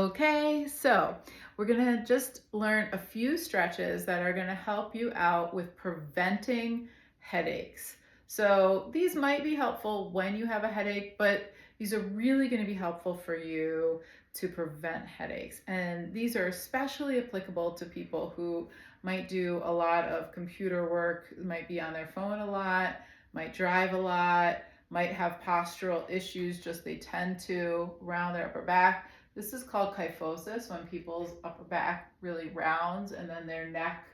Okay, so we're gonna just learn a few stretches that are gonna help you out with preventing headaches. So these might be helpful when you have a headache, but these are really gonna be helpful for you to prevent headaches. And these are especially applicable to people who might do a lot of computer work, might be on their phone a lot, might drive a lot, might have postural issues, just they tend to around their upper back. This is called kyphosis, when people's upper back really rounds and then their neck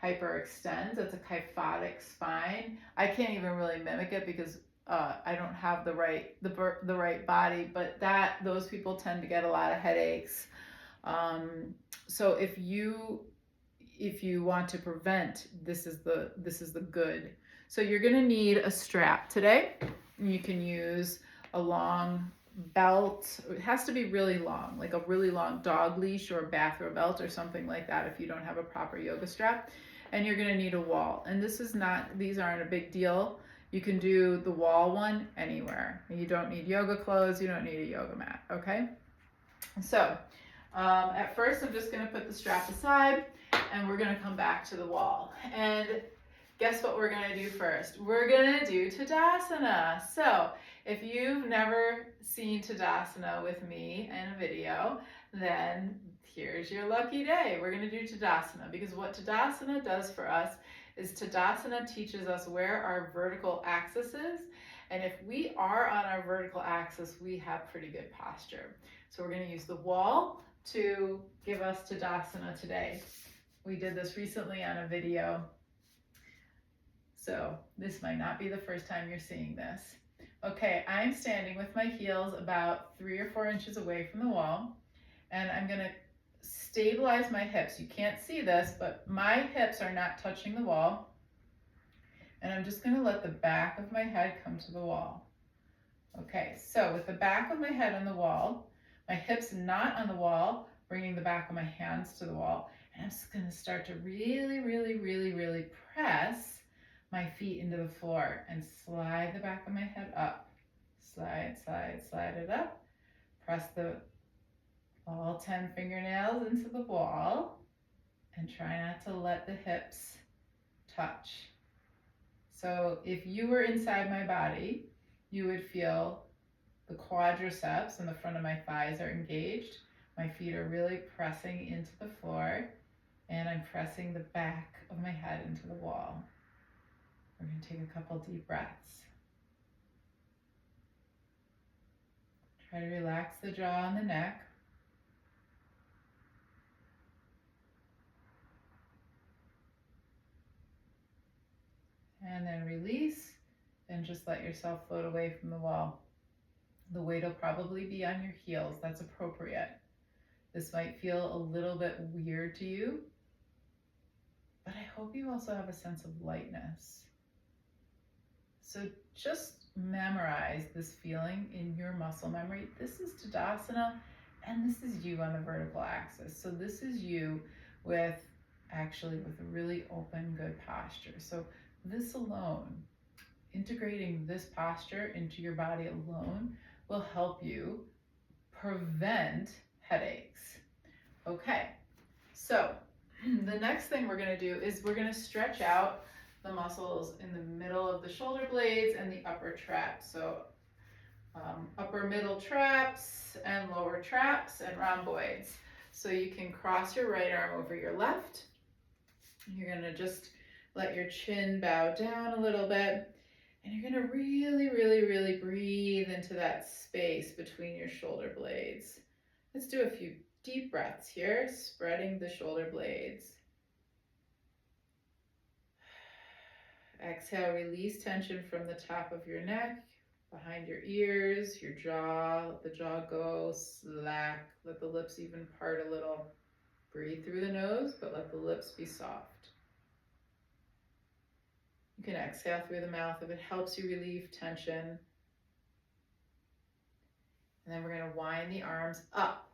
hyperextends. It's a kyphotic spine. I can't even really mimic it because I don't have the right body, but those people tend to get a lot of headaches. So if you want to prevent, this is the good. So you're going to need a strap today. You can use a long belt. It has to be really long, like a really long dog leash or a bathrobe belt or something like that if you don't have a proper yoga strap. And you're going to need a wall. And these aren't a big deal. You can do the wall one anywhere. You don't need yoga clothes. You don't need a yoga mat. Okay. So at first I'm just going to put the strap aside and we're going to come back to the wall. And guess what we're going to do first? We're going to do Tadasana. So if you've never seen Tadasana with me in a video, then here's your lucky day. We're going to do Tadasana, because what Tadasana does for us is Tadasana teaches us where our vertical axis is. And if we are on our vertical axis, we have pretty good posture. So we're going to use the wall to give us Tadasana today. We did this recently on a video, so this might not be the first time you're seeing this. Okay, I'm standing with my heels about 3 or 4 inches away from the wall, and I'm going to stabilize my hips. You can't see this, but my hips are not touching the wall, and I'm just going to let the back of my head come to the wall. Okay, so with the back of my head on the wall, my hips not on the wall, bringing the back of my hands to the wall, and I'm just going to start to really press my feet into the floor and slide the back of my head up. Slide it up. Press all 10 fingernails into the wall and try not to let the hips touch. So if you were inside my body, you would feel the quadriceps and the front of my thighs are engaged. My feet are really pressing into the floor, and I'm pressing the back of my head into the wall. We're going to take a couple deep breaths. Try to relax the jaw and the neck. And then release, and just let yourself float away from the wall. The weight will probably be on your heels. That's appropriate. This might feel a little bit weird to you, but I hope you also have a sense of lightness. So just memorize this feeling in your muscle memory. This is Tadasana, and this is you on the vertical axis. So this is you with a really open, good posture. So this alone, integrating this posture into your body alone, will help you prevent headaches. Okay, so the next thing we're going to do is we're going to stretch out the muscles in the middle of the shoulder blades and the upper traps. So upper middle traps and lower traps and rhomboids. So you can cross your right arm over your left. You're going to just let your chin bow down a little bit, and you're going to really breathe into that space between your shoulder blades. Let's do a few deep breaths here, spreading the shoulder blades. Exhale, release tension from the top of your neck, behind your ears, your jaw. Let the jaw go slack. Let the lips even part a little. Breathe through the nose, but let the lips be soft. You can exhale through the mouth if it helps you relieve tension. And then we're going to wind the arms up.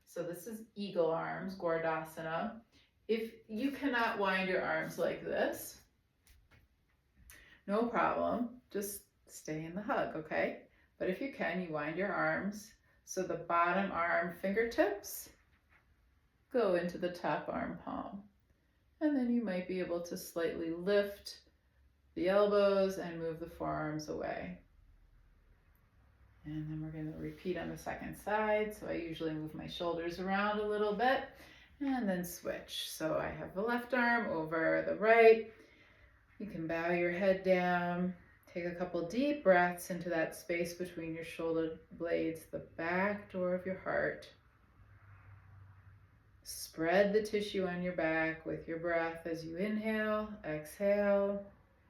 So this is eagle arms, Gordasana. If you cannot wind your arms like this, no problem, just stay in the hug, okay? But if you can, you wind your arms So the bottom arm fingertips go into the top arm palm. And then you might be able to slightly lift the elbows and move the forearms away. And then we're going to repeat on the second side. So I usually move my shoulders around a little bit and then switch. So I have the left arm over the right. You can bow your head down. Take a couple deep breaths into that space between your shoulder blades, the back door of your heart. Spread the tissue on your back with your breath as you inhale, exhale.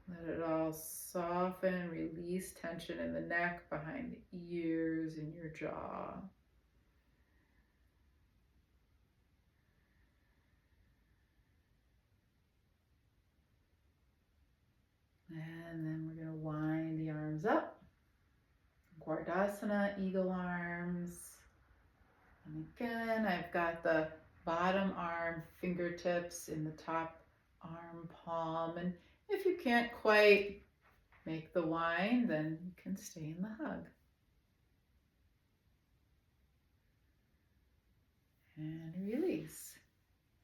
Let it all soften, release tension in the neck, behind the ears, and your jaw. And then we're going to wind the arms up. Tadasana, eagle arms. And again, I've got the bottom arm fingertips in the top arm palm. And if you can't quite make the wind, then you can stay in the hug. And release.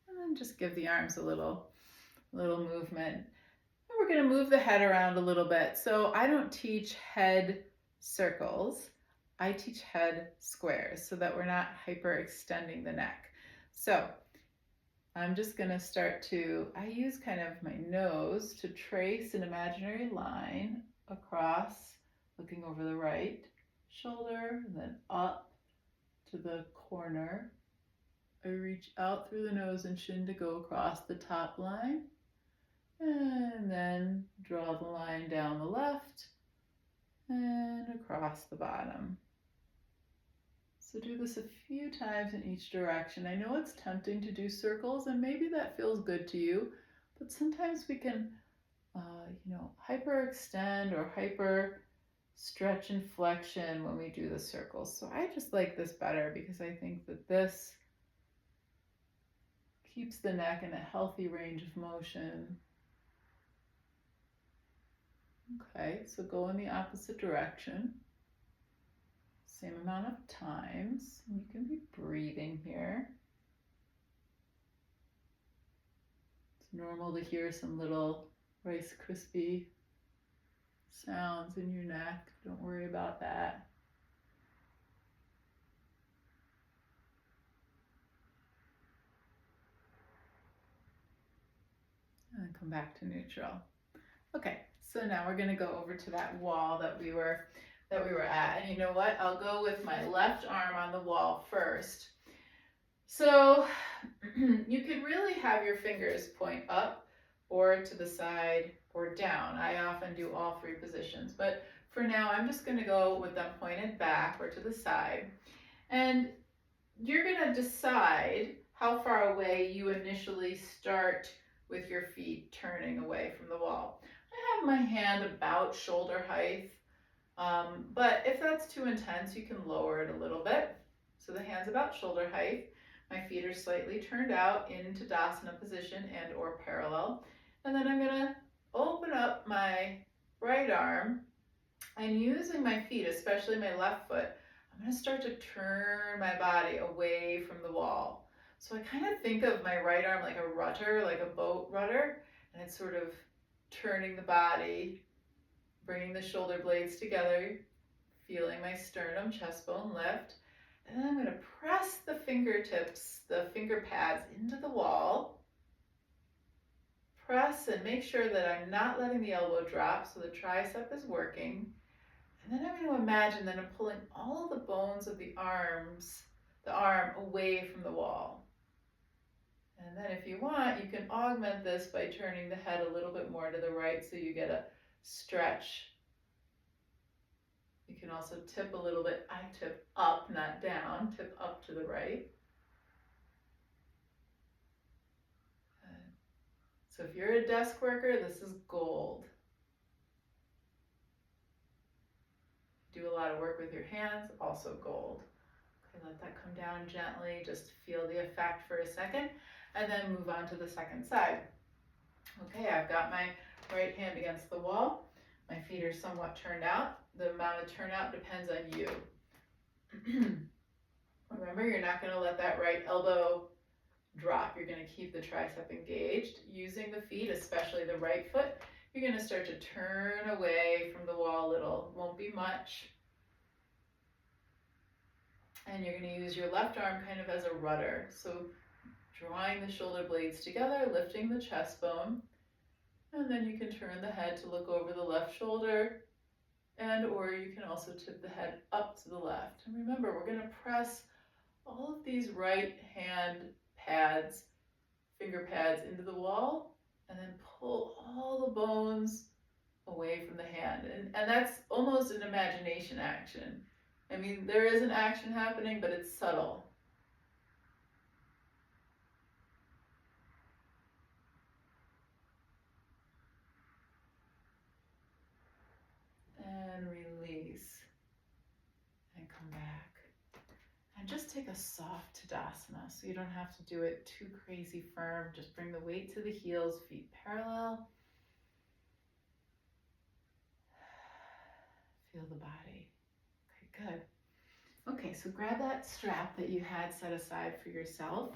And then just give the arms a little movement. And we're going to move the head around a little bit. So I don't teach head circles. I teach head squares so that we're not hyperextending the neck. So I'm just going to I use kind of my nose to trace an imaginary line across, looking over the right shoulder, and then up to the corner. I reach out through the nose and chin to go across the top line, and then draw the line down the left and across the bottom. So do this a few times in each direction. I know it's tempting to do circles, and maybe that feels good to you, but sometimes we can, hyperextend or hyper stretch and flexion when we do the circles. So I just like this better because I think that this keeps the neck in a healthy range of motion. Okay, so go in the opposite direction. Same amount of times. You can be breathing here. It's normal to hear some little Rice Krispie sounds in your neck. Don't worry about that. And come back to neutral. Okay, so now we're going to go over to that wall that we were at. And you know what? I'll go with my left arm on the wall first. So you can really have your fingers point up or to the side or down. I often do all three positions, but for now I'm just going to go with them pointed back or to the side. And you're going to decide how far away you initially start with your feet turning away from the wall. I have my hand about shoulder height, but if that's too intense, you can lower it a little bit. So the hand's about shoulder height. My feet are slightly turned out in Tadasana position and or parallel. And then I'm going to open up my right arm, and using my feet, especially my left foot, I'm going to start to turn my body away from the wall. So I kind of think of my right arm like a rudder, like a boat rudder, and it's sort of turning the body, bringing the shoulder blades together, feeling my sternum, chest bone lift. And then I'm going to press the fingertips, the finger pads into the wall. Press and make sure that I'm not letting the elbow drop so the tricep is working. And then I'm going to imagine that I'm pulling all of the bones of the arm away from the wall. And then if you want, you can augment this by turning the head a little bit more to the right so you get a stretch. You can also tip a little bit. I tip up, not down, tip up to the right. So if you're a desk worker, this is gold. Do a lot of work with your hands, also gold. Okay, let that come down gently, just feel the effect for a second, and then move on to the second side. Okay, I've got my right hand against the wall. My feet are somewhat turned out. The amount of turnout depends on you. Remember, you're not going to let that right elbow drop. You're going to keep the tricep engaged. Using the feet, especially the right foot, you're going to start to turn away from the wall a little. Won't be much. And you're going to use your left arm kind of as a rudder. So drawing the shoulder blades together, lifting the chest bone, and then you can turn the head to look over the left shoulder, and or you can also tip the head up to the left. And remember, we're going to press all of these right hand pads, finger pads into the wall, and then pull all the bones away from the hand. And that's almost an imagination action. I mean, there is an action happening, but it's subtle. And release. And come back. And just take a soft Tadasana, so you don't have to do it too crazy firm. Just bring the weight to the heels, feet parallel. Feel the body. Okay, good. Okay, so grab that strap that you had set aside for yourself.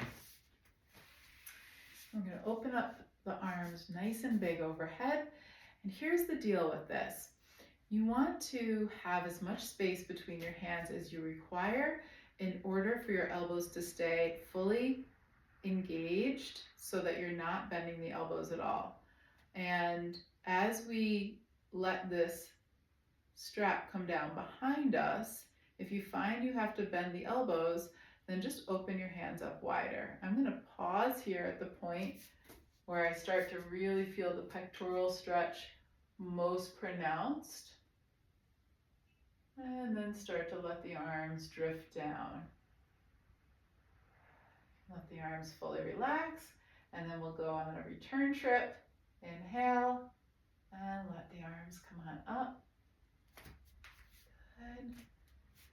We're going to open up the arms nice and big overhead. And here's the deal with this. You want to have as much space between your hands as you require in order for your elbows to stay fully engaged so that you're not bending the elbows at all. And as we let this strap come down behind us, if you find you have to bend the elbows, then just open your hands up wider. I'm going to pause here at the point where I start to really feel the pectoral stretch most pronounced. And then start to let the arms drift down. Let the arms fully relax, and then we'll go on a return trip. Inhale, and let the arms come on up. Good.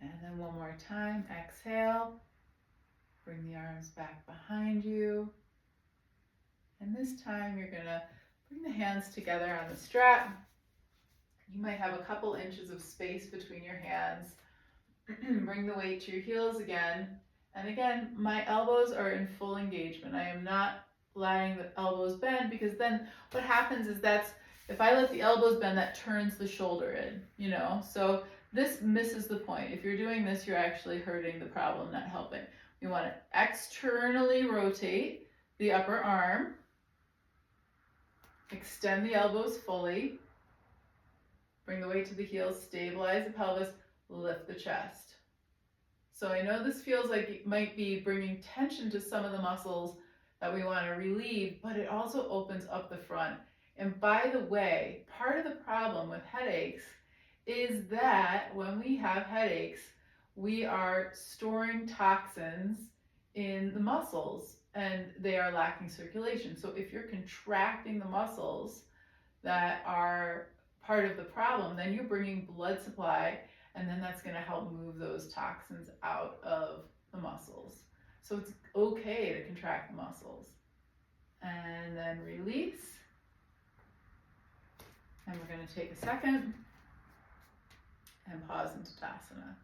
And then one more time, exhale. Bring the arms back behind you. And this time you're gonna bring the hands together on the strap. You might have a couple inches of space between your hands. Bring the weight to your heels again. And again, my elbows are in full engagement. I am not letting the elbows bend, because then what happens is if I let the elbows bend, that turns the shoulder in, So this misses the point. If you're doing this, you're actually hurting the problem, not helping. You want to externally rotate the upper arm. Extend the elbows fully. Bring the weight to the heels, stabilize the pelvis, lift the chest. So I know this feels like it might be bringing tension to some of the muscles that we want to relieve, but it also opens up the front. And by the way, part of the problem with headaches is that when we have headaches, we are storing toxins in the muscles and they are lacking circulation. So if you're contracting the muscles that are part of the problem, then you're bringing blood supply, and then that's going to help move those toxins out of the muscles. So it's okay to contract the muscles. And then release. And we're going to take a second and pause into Tadasana.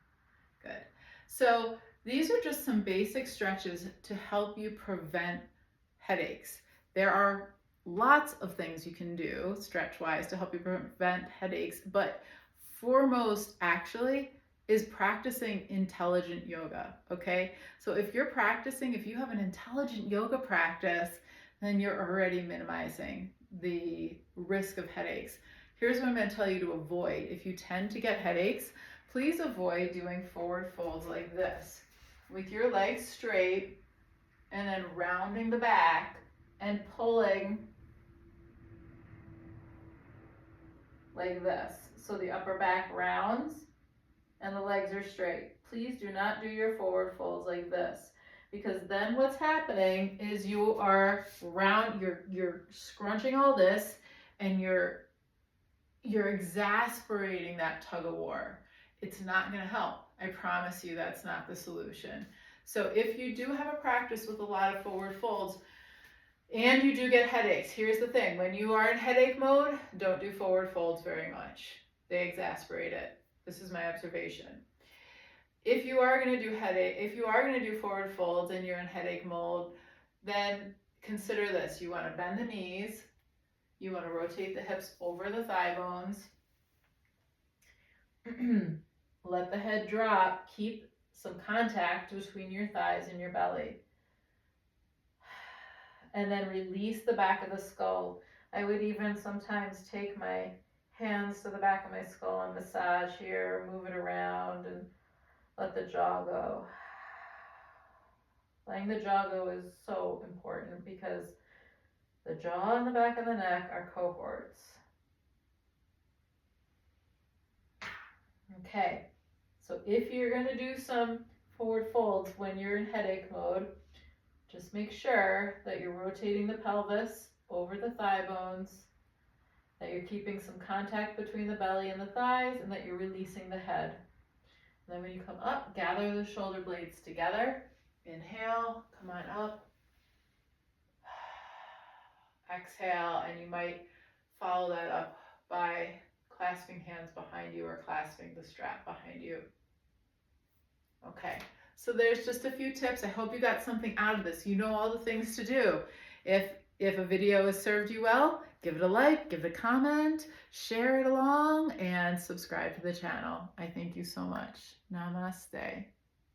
Good. So these are just some basic stretches to help you prevent headaches. There are lots of things you can do stretch-wise to help you prevent headaches, but foremost actually is practicing intelligent yoga, okay? So if you have an intelligent yoga practice, then you're already minimizing the risk of headaches. Here's what I'm going to tell you to avoid. If you tend to get headaches, please avoid doing forward folds like this, with your legs straight and then rounding the back and pulling like this. So the upper back rounds and the legs are straight. Please do not do your forward folds like this, because then what's happening is you are you're scrunching all this, and you're exasperating that tug of war. It's not going to help. I promise you that's not the solution. So if you do have a practice with a lot of forward folds and you do get headaches, here's the thing. When you are in headache mode, don't do forward folds very much. They exasperate it. This is my observation. if you are going to do forward folds and you're in headache mode, then consider this. You want to bend the knees. You want to rotate the hips over the thigh bones. Let the head drop. Keep some contact between your thighs and your belly. And then release the back of the skull. I would even sometimes take my hands to the back of my skull and massage here, move it around, and let the jaw go. Letting the jaw go is so important because the jaw and the back of the neck are cohorts. Okay, so if you're going to do some forward folds when you're in headache mode, just make sure that you're rotating the pelvis over the thigh bones, that you're keeping some contact between the belly and the thighs, and that you're releasing the head. And then when you come up, gather the shoulder blades together. Inhale, come on up. Exhale, and you might follow that up by clasping hands behind you or clasping the strap behind you. Okay, so there's just a few tips. I hope you got something out of this. You know all the things to do. If a video has served you well, give it a like, give it a comment, share it along, and subscribe to the channel. I thank you so much. Namaste.